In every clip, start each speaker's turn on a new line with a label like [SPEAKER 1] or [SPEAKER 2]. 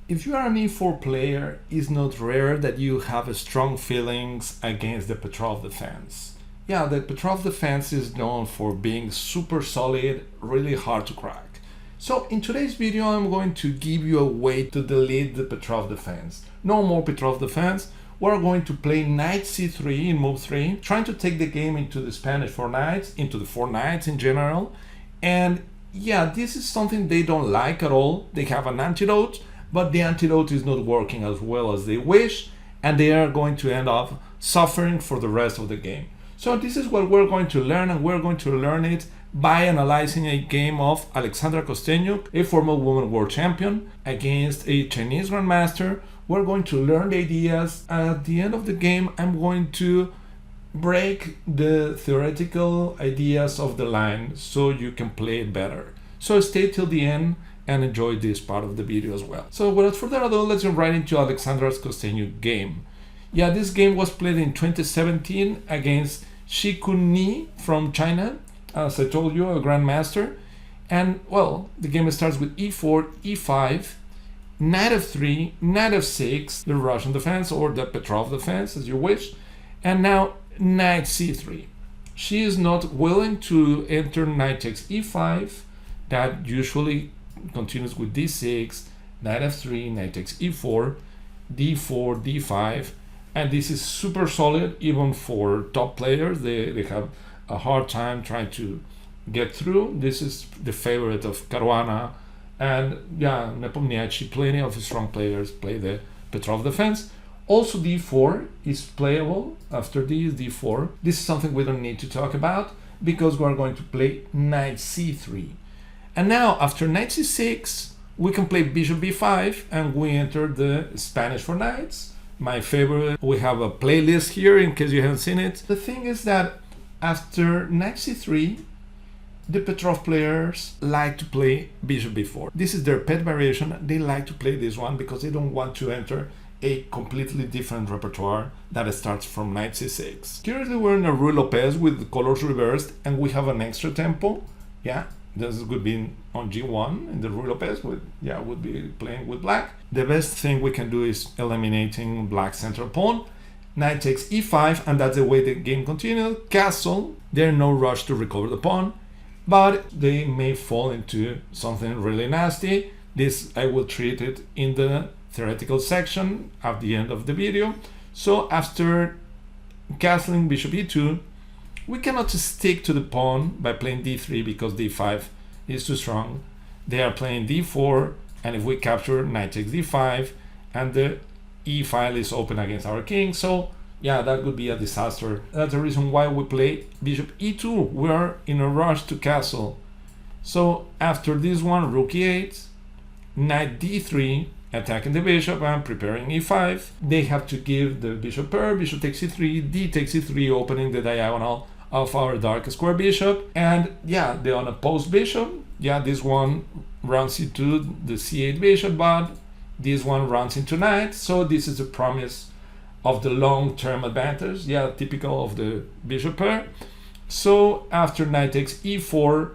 [SPEAKER 1] If you are an e4 player, it's not rare that you have strong feelings against the Petrov defense. Yeah, the Petrov defense is known for being super solid, really hard to crack. So in today's video, I'm going to give you a way to delete the Petrov defense. No more Petrov defense. We're going to play knight c3 in move 3, trying to take the game into the Spanish 4 knights, into the 4 knights in general. And yeah, this is something they don't like at all. They have an antidote, but the antidote is not working as well as they wish, and they are going to end up suffering for the rest of the game. So this is what we're going to learn, and we're going to learn it by analyzing a game of Alexandra Kosteniuk, a former women world champion, against a Chinese grandmaster. We're going to learn the ideas. At the end of the game, I'm going to break the theoretical ideas of the line so you can play it better. So stay till the end and enjoy this part of the video as well. So without further ado, let's jump right into Alexandra's Kosteniuk game. Yeah, this game was played in 2017 against S.Ni from China, as I told you, a grandmaster. And well, the game starts with e4, e5, knight f3, knight f6, the Russian defense or the Petrov defense, as you wish, and now knight c3. She is not willing to enter knight takes e5. That usually continues with d6, knight f3, knight takes e4, d4, d5, and this is super solid even for top players. They have a hard time trying to get through. This is the favorite of Caruana, and yeah, Nepomniachtchi. Plenty of strong players play the Petrov defense. Also d4 is playable after this d4. This is something we don't need to talk about because we're going to play knight c3. And now after knight c6, we can play bishop b5 and we enter the Spanish 4 knights. My favorite. We have a playlist here in case you haven't seen it. The thing is that after knight c3, the Petrov players like to play bishop b4. This is their pet variation. They like to play this one because they don't want to enter a completely different repertoire that starts from knight c6. Currently we're in a Ruy Lopez with the colors reversed and we have an extra tempo. Yeah, this would be on g1 in the Ruy Lopez would be playing with black. The best thing we can do is eliminating black's central pawn. Knight takes e5 and that's the way the game continues. Castle, there's no rush to recover the pawn, but they may fall into something really nasty. This I will treat it in the theoretical section at the end of the video. So after castling bishop e2, we cannot stick to the pawn by playing d3 because d5 is too strong. They are playing d4, and if we capture, knight takes d5 and the e file is open against our king. So yeah, that would be a disaster. That's the reason why we play bishop e2. We are in a rush to castle. So after this one, rook e8, knight d3, attacking the bishop and preparing e5. They have to give the bishop pair, bishop takes e3, d takes e3, opening the diagonal of our dark square bishop. And yeah, the unopposed bishop, yeah, this one runs into the c8 bishop, but this one runs into knight. So this is a promise of the long-term advantage, yeah, typical of the bishop pair. So after knight takes e4,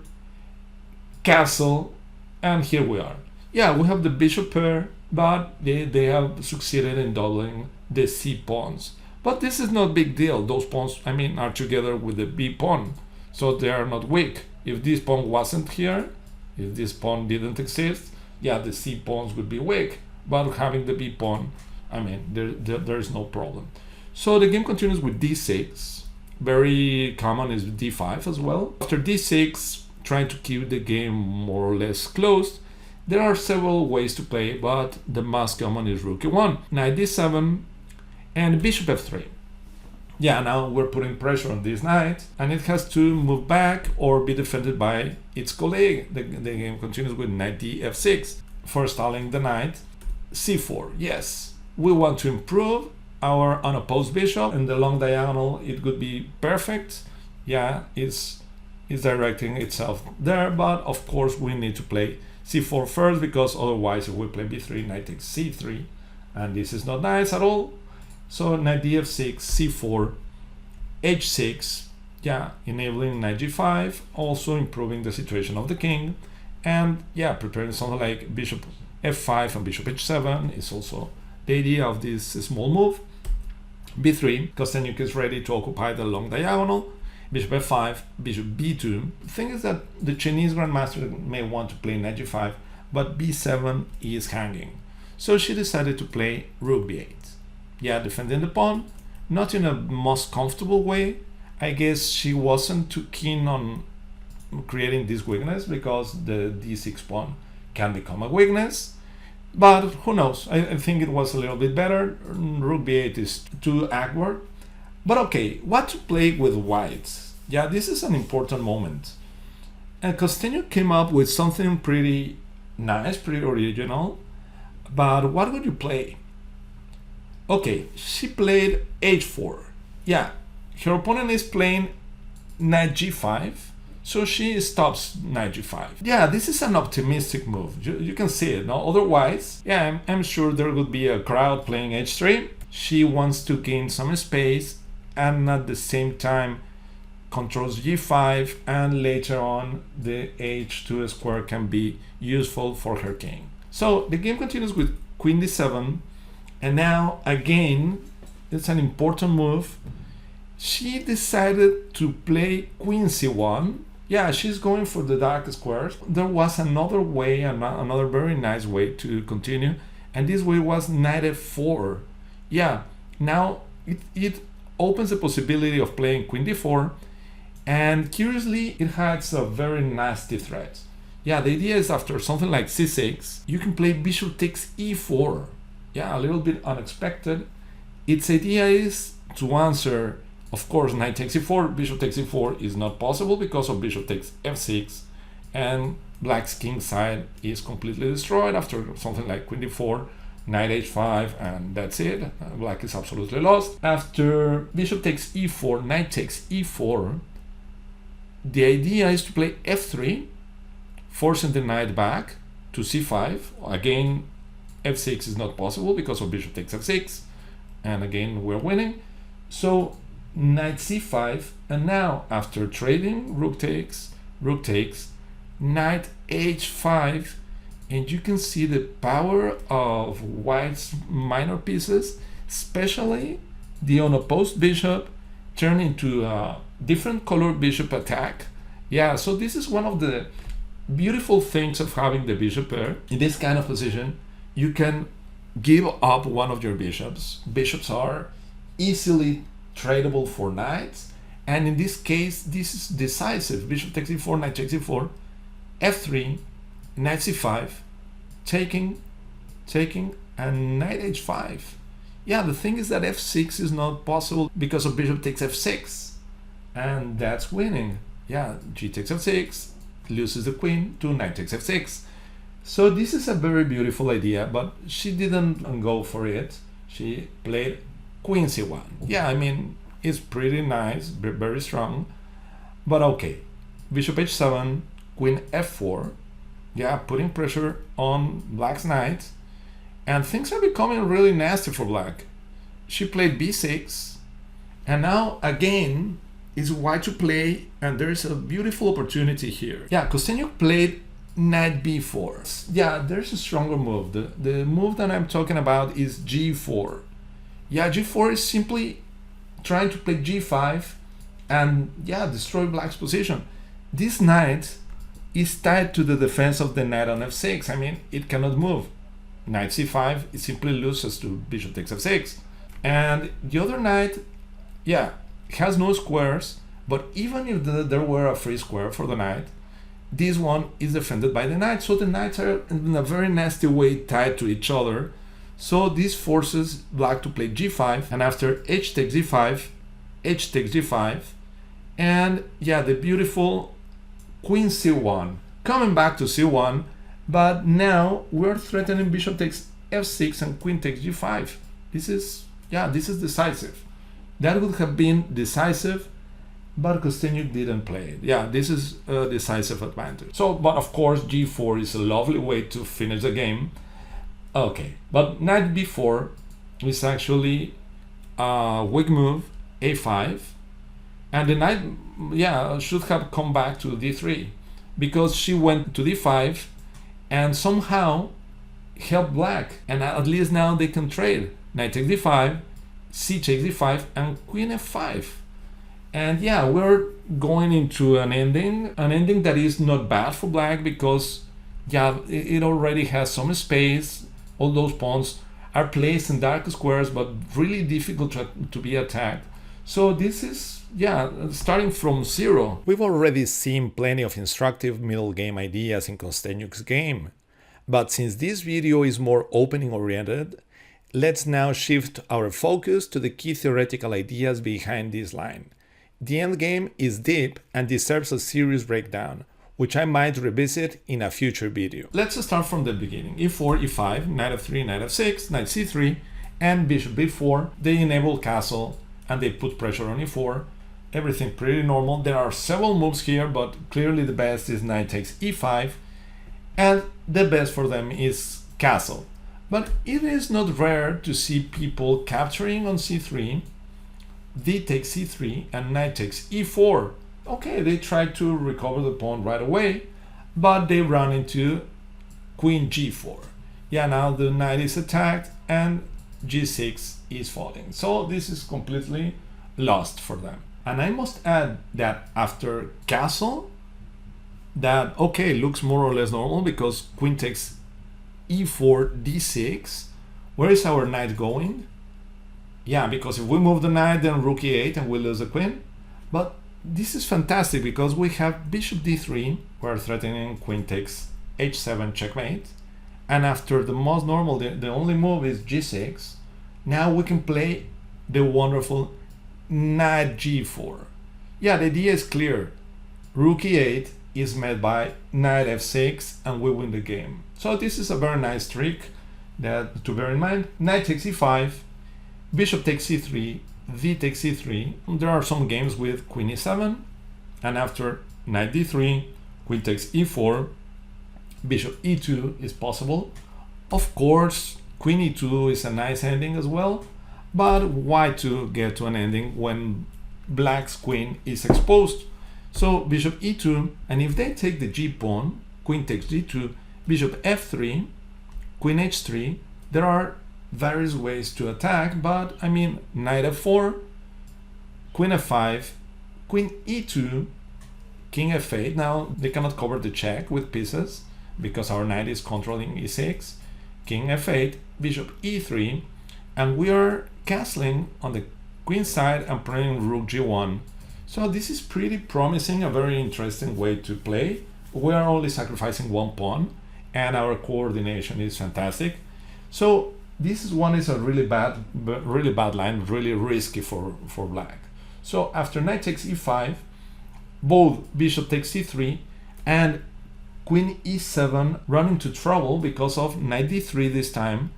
[SPEAKER 1] castle, and here we are. Yeah, we have the bishop pair, but they have succeeded in doubling the c pawns. But this is not a big deal. Those pawns, I mean, are together with the b pawn, so they are not weak. If this pawn wasn't here, if this pawn didn't exist, yeah, the c pawns would be weak. But having the b pawn, I mean, there is no problem. So the game continues with d6. Very common is d5 as well. After d6, trying to keep the game more or less closed. There are several ways to play, but the most common is rook e1, knight d7, and bishop f3. Yeah, now we're putting pressure on this knight, and it has to move back or be defended by its colleague. The game continues with knight df6, forestalling the knight. c4, yes, we want to improve our unopposed bishop. In the long diagonal, it could be perfect. Yeah, it's directing itself there, but of course we need to play c4 first, because otherwise if we play b3, knight takes c3, and this is not nice at all. So knight df6, c4, h6, yeah, enabling knight g5, also improving the situation of the king, and yeah, preparing something like bishop f5 and bishop h7 is also the idea of this small move. b3, Kosteniuk is ready to occupy the long diagonal. Bishop f5, bishop b2. The thing is that the Chinese grandmaster may want to play knight g5, but b7 is hanging. So she decided to play rook b8. Yeah, defending the pawn, not in a most comfortable way. I guess she wasn't too keen on creating this weakness because the d6 pawn can become a weakness. But who knows? I think it was a little bit better. Rook b8 is too awkward. But okay, what to play with whites? Yeah, this is an important moment. And Kosteniuk came up with something pretty nice, pretty original. But what would you play? Okay, she played h4. Yeah, her opponent is playing knight g5, so she stops knight g5. Yeah, this is an optimistic move. You can see it, no? Otherwise, yeah, I'm sure there would be a crowd playing h3. She wants to gain some space and at the same time controls g5, and later on the h2 square can be useful for her king. So the game continues with queen d7, and now again it's an important move. She decided to play queen c1. Yeah, she's going for the dark squares. There was another way, another very nice way to continue, and this way was knight f4. Yeah, now it opens the possibility of playing queen d4, and curiously it has a very nasty threat. Yeah, the idea is after something like c6, you can play bishop takes e4. Yeah, a little bit unexpected. Its idea is to answer, of course, knight takes e4, bishop takes e4 is not possible because of bishop takes f6, and black's king side is completely destroyed after something like queen d4, knight h5, and that's it. Black is absolutely lost. After bishop takes e4, knight takes e4, the idea is to play f3, forcing the knight back to c5. Again, f6 is not possible because of bishop takes f6, and again we're winning. So knight c5, and now after trading rook takes, knight h5, and you can see the power of white's minor pieces, especially the unopposed bishop turn into a different color bishop attack. Yeah, so this is one of the beautiful things of having the bishop pair. In this kind of position, you can give up one of your bishops. Bishops are easily tradable for knights, and in this case, this is decisive. Bishop takes e4, knight takes e4, f3, knight c5, taking, and knight h5. Yeah, the thing is that f6 is not possible because of bishop takes f6, and that's winning. Yeah, g takes f6, loses the queen to knight takes f6. So this is a very beautiful idea, but she didn't go for it. She played queen c1. Yeah, I mean, it's pretty nice, very strong, but okay. Bishop h7, queen f4. Yeah, putting pressure on black's knight, and things are becoming really nasty for black. She played b6, and now again is white to play, and there is a beautiful opportunity here. Yeah, Kosteniuk played knight b4. Yeah, there's a stronger move. The move that I'm talking about is g4. Yeah, g4 is simply trying to play g5 and yeah, destroy black's position. This knight is tied to the defense of the knight on f6. I mean, it cannot move. Knight c5, it simply loses to bishop takes f6. And the other knight, yeah, has no squares, but even if there were a free square for the knight, this one is defended by the knight. So the knights are in a very nasty way tied to each other. So this forces black to play g5, and after h takes d5, h takes d5, and yeah, the beautiful queen c1. Coming back to c1, but now we're threatening bishop takes f6 and queen takes g5. This is decisive. That would have been decisive, but Kosteniuk didn't play it. Yeah, this is a decisive advantage. So, but of course, g4 is a lovely way to finish the game. Okay, but knight b4 is actually a weak move, a5, and the knight, yeah, should have come back to d3 because she went to d5, and somehow help black, and at least now they can trade. Knight takes d5, c takes d5, and queen f5. And yeah, we're going into an ending that is not bad for black because yeah, it already has some space. All those pawns are placed in dark squares, but really difficult to be attacked. So this is, yeah, starting from zero. We've already seen plenty of instructive middle game ideas in Kosteniuk's game. But since this video is more opening oriented, let's now shift our focus to the key theoretical ideas behind this line. The endgame is deep and deserves a serious breakdown, which I might revisit in a future video. Let's start from the beginning. e4, e5, knight f3, knight f6, knight c3, and bishop b4. They enable castle and they put pressure on e4. Everything pretty normal. There are several moves here, but clearly the best is knight takes e5, and the best for them is castle. But it is not rare to see people capturing on c3, d takes c3, and knight takes e4. Okay, they try to recover the pawn right away, but they run into queen g4. Yeah, now the knight is attacked and g6 is falling. So this is completely lost for them. And I must add that after castle, that okay, looks more or less normal because queen takes e4, d6. Where is our knight going? Yeah, because if we move the knight, then rook e8 and we lose the queen. But this is fantastic because we have bishop d3, we're threatening queen takes h7 checkmate. And after the most normal, the only move is g6. Now we can play the wonderful knight g4. Yeah, the idea is clear. Rook e8 is met by knight f6 and we win the game. So this is a very nice trick that to bear in mind. Knight takes e5, bishop takes c3, d takes c3. There are some games with queen e7, and after knight d3, queen takes e4, bishop e2 is possible. Of course, queen e2 is a nice ending as well, but why to get to an ending when black's queen is exposed? So bishop e2, and if they take the g pawn, queen takes g2, bishop f3, queen h3, there are various ways to attack, but I mean knight f4, queen f5, queen e2, king f8. Now they cannot cover the check with pieces because our knight is controlling e6, king f8, bishop e3, and we are castling on the queen side and playing rook g1. So this is pretty promising, a very interesting way to play. We are only sacrificing one pawn and our coordination is fantastic. So this one is a really bad line, really risky for black. So after knight takes e5, both bishop takes c3 and queen e7 run into trouble because of knight d3 this time.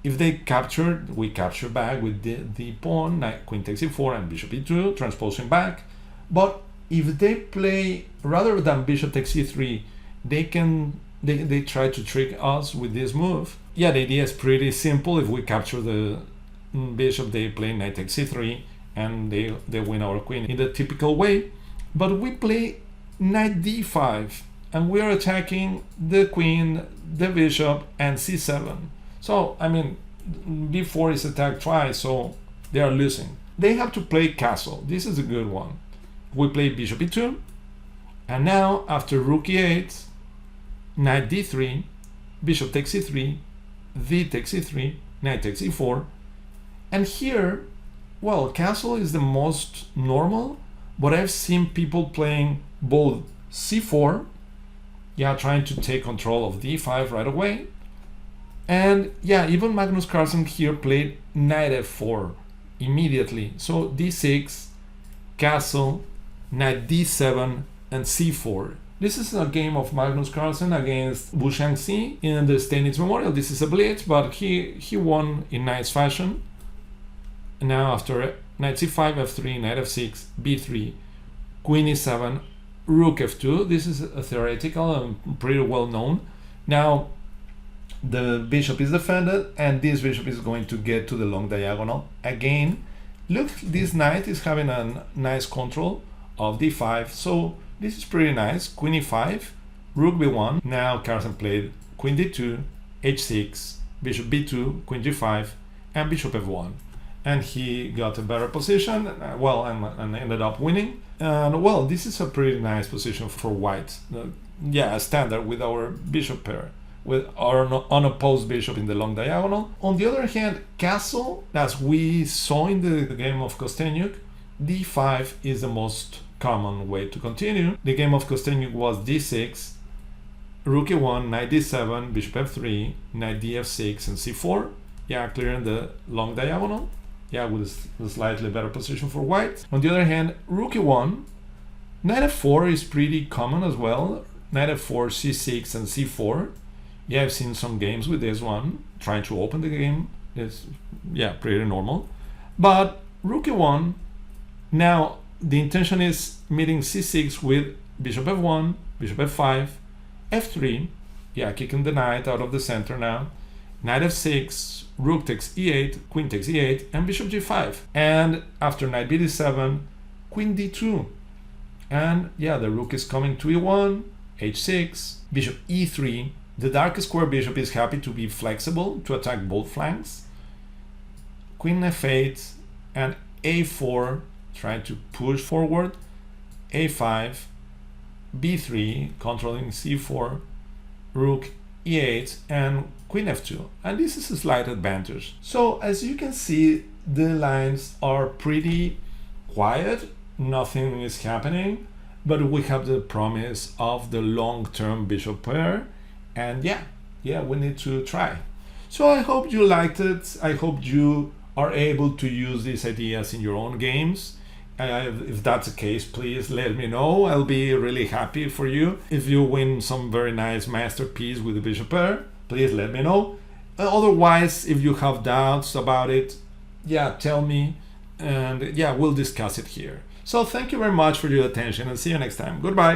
[SPEAKER 1] If they capture, we capture back with the pawn, knight, queen takes e4 and bishop e2, transposing back. But if they play, rather than bishop takes e3, they try to trick us with this move. Yeah, the idea is pretty simple. If we capture the bishop, they play knight takes c3 and they win our queen in the typical way. But we play knight d5 and we are attacking the queen, the bishop, and c7. So, I mean, b4 is attacked twice, so they are losing. They have to play castle. This is a good one. We play bishop e2, and now after rook e8, knight d3, bishop takes e3, d takes e3, knight takes e4, and here, well, castle is the most normal, but I've seen people playing both c4, yeah, trying to take control of d5 right away, and yeah, even Magnus Carlsen here played knight f4 immediately. So d6, castle, knight d7, and c4. This is a game of Magnus Carlsen against Wu Xiangxi in the Steinitz Memorial. This is a blitz, but he won in nice fashion. And now after knight c5, f3, knight f6, b3, queen e7, rook f2. This is a theoretical and pretty well known. Now the bishop is defended and this bishop is going to get to the long diagonal again. Look, this knight is having a nice control of d5, so this is pretty nice. Queen e5, rook b1. Now Carlsen played queen d2, h6, bishop b2, queen g5, and bishop f1. And he got a better position, and ended up winning. And well, this is a pretty nice position for white. Yeah, a standard with our bishop pair, with our unopposed bishop in the long diagonal. On the other hand, castle, as we saw in the game of Kosteniuk, d5 is the most common way to continue. The game of Kosteniuk was d6, rook e1, knight d7, bishop f3, knight df6, and c4. Yeah, clearing the long diagonal. Yeah, with a slightly better position for white. On the other hand, rook e1, knight f4 is pretty common as well. Knight f4, c6, and c4. Yeah, I've seen some games with this one, trying to open the game. It's, yeah, pretty normal. But rook e1, now the intention is meeting c6 with bishop f1, bishop f5, f3. Yeah, kicking the knight out of the center now. Knight f6, rook takes e8, queen takes e8, and bishop g5. And after knight bd7, queen d2. And yeah, the rook is coming to e1, h6, bishop e3. The dark square bishop is happy to be flexible to attack both flanks. Queen f8 and a4, trying to push forward. a5, b3, controlling c4, rook e8, and queen f2. And this is a slight advantage. So as you can see, the lines are pretty quiet. Nothing is happening, but we have the promise of the long-term bishop pair. And yeah, we need to try. So I hope you liked it. I hope you are able to use these ideas in your own games. If that's the case, please let me know. I'll be really happy for you. If you win some very nice masterpiece with the bishop pair, please let me know. Otherwise, if you have doubts about it, yeah, tell me, and yeah, we'll discuss it here. So thank you very much for your attention, and see you next time. Goodbye.